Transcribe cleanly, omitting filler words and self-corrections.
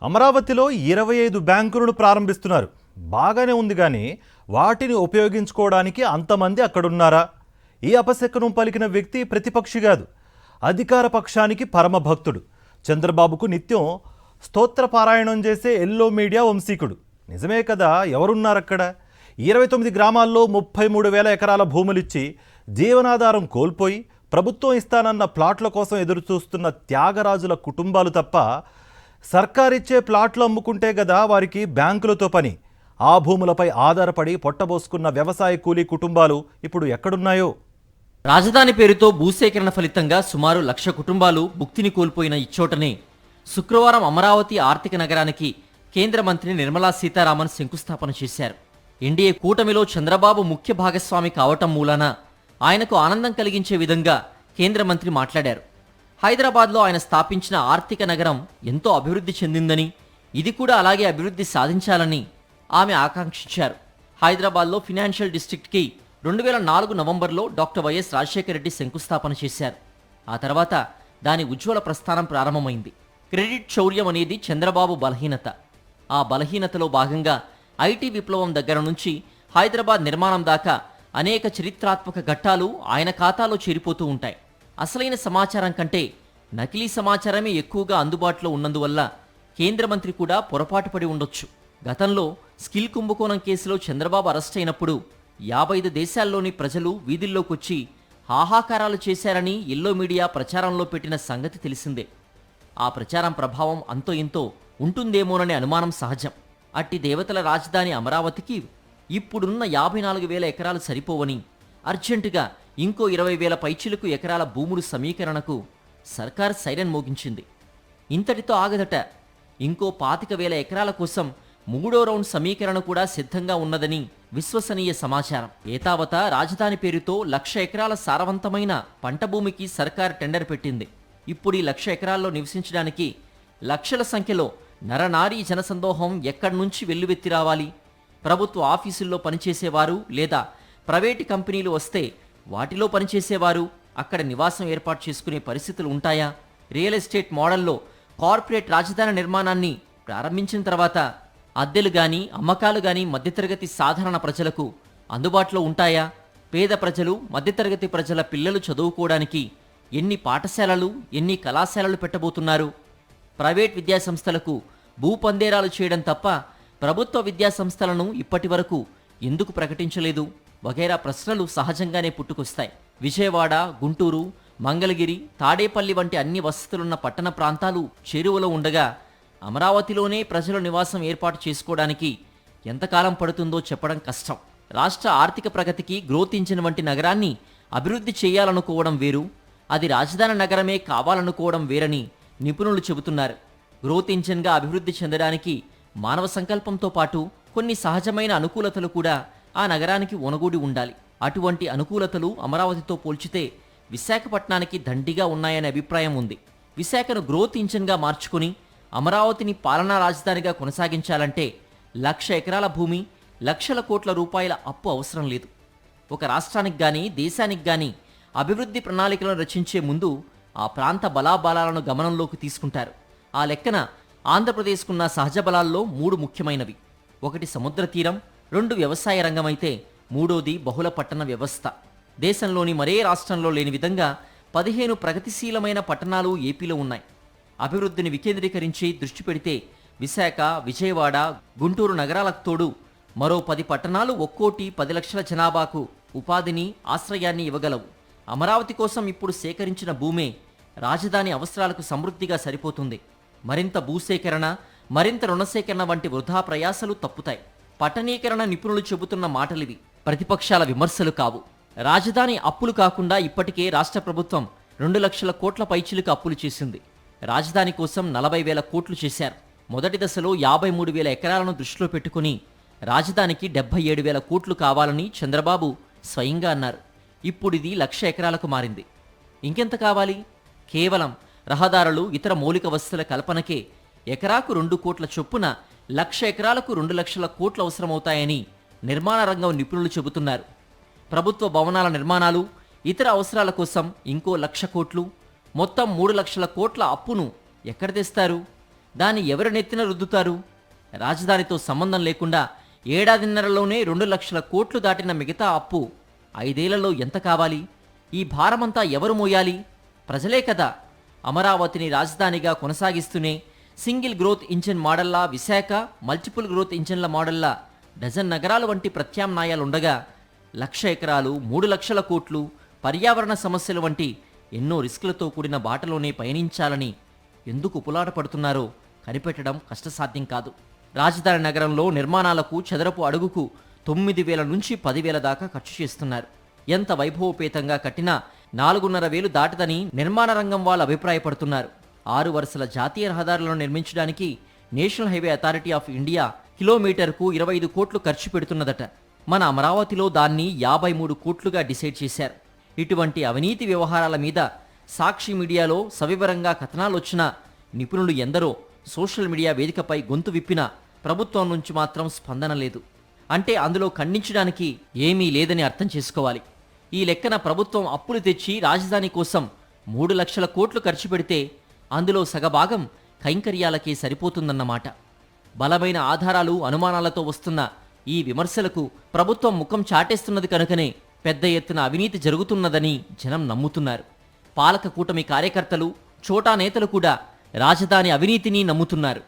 అమరావతిలో 25 బ్యాంకులను ప్రారంభిస్తున్నారు. బాగానే ఉంది కానీ వాటిని ఉపయోగించుకోవడానికి అంతమంది అక్కడున్నారా? ఈ అపశకునం పలికిన వ్యక్తి ప్రతిపక్షి కాదు, అధికార పక్షానికి పరమ భక్తుడు. చంద్రబాబుకు నిత్యం స్తోత్ర పారాయణం చేసే ఎల్లో మీడియా వంశీకుడు. నిజమే కదా, ఎవరున్నారక్కడ? 29 గ్రామాల్లో 33,000 ఎకరాల భూములిచ్చి జీవనాధారం కోల్పోయి ప్రభుత్వం ఇస్తానన్న ప్లాట్ల కోసం ఎదురుచూస్తున్న త్యాగరాజుల కుటుంబాలు తప్ప సర్కారిచ్చే ప్లాట్లు అమ్ముకుంటే కదా వారికి బ్యాంకులతో పని. ఆ భూములపై ఆధారపడి పొట్టబోసుకున్న వ్యవసాయ కూలీ కుటుంబాలు ఇప్పుడు ఎక్కడున్నాయో. రాజధాని పేరుతో భూసేకరణ ఫలితంగా సుమారు 1,00,000 కుటుంబాలు భుక్తిని కోల్పోయిన ఇచ్చోటనే శుక్రవారం అమరావతి ఆర్థిక నగరానికి కేంద్ర మంత్రి నిర్మలా సీతారామన్ శంకుస్థాపన చేశారు. ఎన్డీఏ కూటమిలో చంద్రబాబు ముఖ్య భాగస్వామి కావటం మూలాన ఆయనకు ఆనందం కలిగించే విధంగా కేంద్ర మంత్రి మాట్లాడారు. హైదరాబాద్లో ఆయన స్థాపించిన ఆర్థిక నగరం ఎంతో అభివృద్ధి చెందిందని, ఇది కూడా అలాగే అభివృద్ధి సాధించాలని ఆమె ఆకాంక్షించారు. హైదరాబాద్లో ఫినాన్షియల్ డిస్ట్రిక్ట్కి 2004 నవంబర్లో డాక్టర్ వైఎస్ రాజశేఖర రెడ్డి శంకుస్థాపన చేశారు. ఆ తర్వాత దాని ఉజ్వల ప్రస్థానం ప్రారంభమైంది. క్రెడిట్ చౌర్యం అనేది చంద్రబాబు బలహీనత. ఆ బలహీనతలో భాగంగా ఐటీ విప్లవం దగ్గర నుంచి హైదరాబాద్ నిర్మాణం దాకా అనేక చరిత్రాత్మక ఘట్టాలు ఆయన ఖాతాలో చేరిపోతూ ఉంటాయి. అసలైన సమాచారం కంటే నకిలీ సమాచారమే ఎక్కువగా అందుబాటులో ఉన్నందువల్ల కేంద్ర మంత్రి కూడా పొరపాటు పడి ఉండొచ్చు. గతంలో స్కిల్ కుంభకోణం కేసులో చంద్రబాబు అరెస్ట్ అయినప్పుడు 55 దేశాల్లోని ప్రజలు వీధుల్లోకొచ్చి హాహాకారాలు చేశారని ఎల్లో మీడియా ప్రచారంలో పెట్టిన సంగతి తెలిసిందే. ఆ ప్రచారం ప్రభావం అంతో ఇంతో ఉంటుందేమోననే అనుమానం సహజం. అట్టి దేవతల రాజధాని అమరావతికి ఇప్పుడున్న 54,000 ఎకరాలు సరిపోవని అర్జెంటుగా ఇంకో 20,000 పైచిలకు ఎకరాల భూములు సమీకరణకు సర్కార్ సైరన్ మోగించింది. ఇంతటితో ఆగదట. ఇంకో 25,000 ఎకరాల కోసం 3వ రౌండ్ సమీకరణ కూడా సిద్ధంగా ఉన్నదని విశ్వసనీయ సమాచారం. ఏతావత రాజధాని పేరుతో 1,00,000 ఎకరాల సారవంతమైన పంట భూమికి సర్కార్ టెండర్ పెట్టింది. ఇప్పుడు ఈ 1,00,000 ఎకరాల్లో నివసించడానికి లక్షల సంఖ్యలో నరనారీ జనసందోహం ఎక్కడి నుంచి వెల్లువెత్తి రావాలి? ప్రభుత్వ ఆఫీసుల్లో పనిచేసేవారు లేదా ప్రైవేటు కంపెనీలు వస్తే వాటిలో పనిచేసేవారు అక్కడ నివాసం ఏర్పాటు చేసుకునే పరిస్థితులు ఉంటాయా? రియల్ ఎస్టేట్ మోడల్లో కార్పొరేట్ రాజధాని నిర్మాణాన్ని ప్రారంభించిన తర్వాత అద్దెలు గాని అమ్మకాలు గాని మధ్యతరగతి సాధారణ ప్రజలకు అందుబాటులో ఉంటాయా? పేద ప్రజలు మధ్యతరగతి ప్రజల పిల్లలు చదువుకోవడానికి ఎన్ని పాఠశాలలు ఎన్ని కళాశాలలు పెట్టబోతున్నారు? ప్రైవేట్ విద్యాసంస్థలకు భూపందేరాలు చేయడం తప్ప ప్రభుత్వ విద్యాసంస్థలను ఇప్పటి వరకు ఎందుకు ప్రకటించలేదు? వగైరా ప్రశ్నలు సహజంగానే పుట్టుకొస్తాయి. విజయవాడ, గుంటూరు, మంగళగిరి, తాడేపల్లి వంటి అన్ని వసతులున్న పట్టణ ప్రాంతాలు చేరువలో ఉండగా అమరావతిలోనే ప్రజల నివాసం ఏర్పాటు చేసుకోవడానికి ఎంతకాలం పడుతుందో చెప్పడం కష్టం. రాష్ట్ర ఆర్థిక ప్రగతికి గ్రోత్ ఇంజిన్ వంటి నగరాన్ని అభివృద్ధి చేయాలనుకోవడం వేరు, అది రాజధాని నగరమే కావాలనుకోవడం వేరని నిపుణులు చెబుతున్నారు. గ్రోత్ ఇంజిన్గా అభివృద్ధి చెందడానికి మానవ సంకల్పంతో పాటు కొన్ని సహజమైన అనుకూలతలు కూడా ఆ నగరానికి ఒనగూడి ఉండాలి. అటువంటి అనుకూలతలు అమరావతితో పోల్చితే విశాఖపట్నానికి దండిగా ఉన్నాయనే అభిప్రాయం ఉంది. విశాఖను గ్రోత్ ఇంజిన్గా మార్చుకుని అమరావతిని పాలనా రాజధానిగా కొనసాగించాలంటే 1,00,000 ఎకరాల భూమి, లక్షల కోట్ల రూపాయల అప్పు అవసరం లేదు. ఒక రాష్ట్రానికి కానీ దేశానికి కానీ అభివృద్ధి ప్రణాళికలను రచించే ముందు ఆ ప్రాంత బలాబలాలను గమనంలోకి తీసుకుంటారు. ఆ లెక్కన ఆంధ్రప్రదేశ్కున్న సహజ బలాల్లో 3 ముఖ్యమైనవి. 1 సముద్ర తీరం, 2 వ్యవసాయ రంగమైతే 3వది బహుళ పట్టణ వ్యవస్థ. దేశంలోని మరే రాష్ట్రంలో లేని విధంగా 15 ప్రగతిశీలమైన పట్టణాలు ఏపీలో ఉన్నాయి. అభివృద్ధిని వికేంద్రీకరించి దృష్టి పెడితే విశాఖ, విజయవాడ, గుంటూరు నగరాలకు తోడు మరో 10 పట్టణాలు ఒక్కోటి 10 లక్షల జనాభాకు ఉపాధిని, ఆశ్రయాన్ని ఇవ్వగలవు. అమరావతి కోసం ఇప్పుడు సేకరించిన భూమే రాజధాని అవసరాలకు సమృద్ధిగా సరిపోతుంది. మరింత భూసేకరణ, మరింత రుణసేకరణ వంటి వృధా ప్రయాసలు తప్పుతాయి. పట్టణీకరణ నిపుణులు చెబుతున్న మాటలివి, ప్రతిపక్షాల విమర్శలు కావు. రాజధాని అప్పులు కాకుండా ఇప్పటికే రాష్ట్ర ప్రభుత్వం 2,00,000 కోట్ల పైచిలకు అప్పులు చేసింది. రాజధాని కోసం 40,000 కోట్లు చేశారు. మొదటి దశలో 53,000 ఎకరాలను దృష్టిలో పెట్టుకుని రాజధానికి 77,000 కోట్లు కావాలని చంద్రబాబు స్వయంగా అన్నారు. ఇప్పుడు ఇది 1,00,000 ఎకరాలకు మారింది. ఇంకెంత కావాలి? కేవలం రహదారులు, ఇతర మౌలిక వసతుల కల్పనకే ఎకరాకు 2 కోట్ల చొప్పున 1,00,000 ఎకరాలకు 2,00,000 కోట్లు అవసరమవుతాయని నిర్మాణ రంగం నిపుణులు చెబుతున్నారు. ప్రభుత్వ భవనాల నిర్మాణాలు, ఇతర అవసరాల కోసం ఇంకో 1,00,000 కోట్లు, మొత్తం 3 లక్షల కోట్ల అప్పును ఎక్కడ తెస్తారు? దాన్ని ఎవరి నెత్తిన రుద్దుతారు? రాజధానితో సంబంధం లేకుండా ఏడాదిన్నరలోనే 2 లక్షల కోట్లు దాటిన మిగతా అప్పు 5 ఏళ్లలో ఎంత కావాలి? ఈ భారమంతా ఎవరు మోయాలి? ప్రజలే కదా. అమరావతిని రాజధానిగా కొనసాగిస్తూనే సింగిల్ గ్రోత్ ఇంజిన్ మోడల్లా విశాఖ, మల్టిపుల్ గ్రోత్ ఇంజిన్ల మోడల్లా డజన్ నగరాలు వంటి ప్రత్యామ్నాయాలుండగా 1,00,000 ఎకరాలు, 3 లక్షల కోట్లు, పర్యావరణ సమస్యలు వంటి ఎన్నో రిస్కులతో కూడిన బాటలోనే పయనించాలని ఎందుకు పులాట పడుతున్నారో కనిపెట్టడం కష్టసాధ్యం కాదు. రాజధాని నగరంలో నిర్మాణాలకు చదరపు అడుగుకు 9,000 నుంచి 10,000 దాకా ఖర్చు చేస్తున్నారు. ఎంత వైభవోపేతంగా కట్టినా 4,500 దాటదని నిర్మాణ రంగం వాళ్ళు అభిప్రాయపడుతున్నారు. 6 వరుసల జాతీయ రహదారులను నిర్మించడానికి national highway authority of India కిలోమీటర్కు 25 కోట్లు ఖర్చు పెడుతున్నదట. మన అమరావతిలో దాన్ని 53 కోట్లుగా డిసైడ్ చేశారు. ఇటువంటి అవినీతి వ్యవహారాల మీద సాక్షి మీడియాలో సవివరంగా కథనాలొచ్చినా, నిపుణులు ఎందరో సోషల్ మీడియా వేదికపై గొంతు విప్పినా ప్రభుత్వం నుంచి మాత్రం స్పందన లేదు. అంటే అందులో ఖండించడానికి ఏమీ లేదని అర్థం చేసుకోవాలి. ఈ లెక్కన ప్రభుత్వం అప్పులు తెచ్చి రాజధాని కోసం 3 లక్షల కోట్లు ఖర్చు పెడితే అందులో సగభాగం కైంకర్యాలకే సరిపోతుందన్నమాట. బలమైన ఆధారాలు, అనుమానాలతో వస్తున్న ఈ విమర్శలకు ప్రభుత్వం ముఖం చాటేస్తున్నది కనుకనే పెద్ద ఎత్తున అవినీతి జరుగుతున్నదని జనం నమ్ముతున్నారు. పాలక కూటమి కార్యకర్తలు, చోటా నేతలు కూడా రాజధాని అవినీతిని నమ్ముతున్నారు.